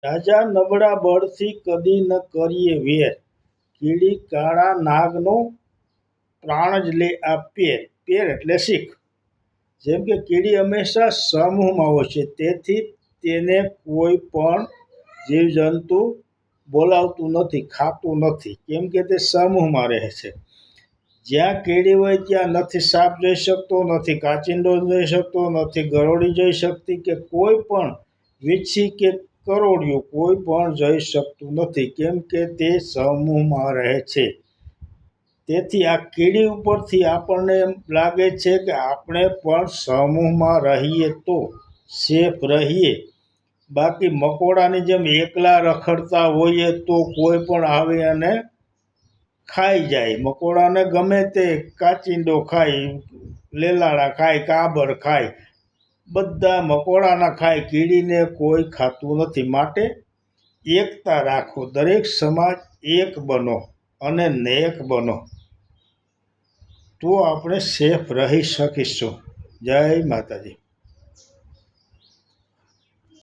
રાજા નબળા બળથી કદી ન કરીએ વેર, કીડી કાળા નાગનો પ્રાણ જ લે આ પેર. પેર એટલે શીખ. જેમ કે કીડી હંમેશા સમૂહમાં હોય છે, તેથી તેને કોઈ પણ જીવજંતુ બોલાવતું નથી, ખાતું નથી, કેમ કે તે સમૂહમાં રહે છે. જ્યાં કીડી હોય ત્યાં નથી સાપ જઈ શકતો, નથી કાચિંડો જઈ શકતો, નથી ગરોળી જઈ શકતી, કે કોઈ પણ વીછી કે કરોળિયું કોઈ પણ જઈ શકતું નથી, કેમ કે તે સમૂહમાં રહે છે. તેથી આ કીડી ઉપરથી આપણને એમ લાગે છે કે આપણે પણ સમૂહમાં રહીએ તો સેફ રહીએ. બાકી મકોડાની જેમ એકલા રખડતા હોઈએ તો કોઈ પણ આવે અને ખાઈ જાય. મકોડાને ગમે તે કાચિંડો ખાય, લેલાડા ખાય, કાબર ખાય, બધા મકોડાના ખાય, કીડીને કોઈ ખાતું નથી. માટે એકતા રાખો, દરેક સમાજ એક બનો અને નેક બનો, તો આપણે સેફ રહી શકીશું. જય માતાજી.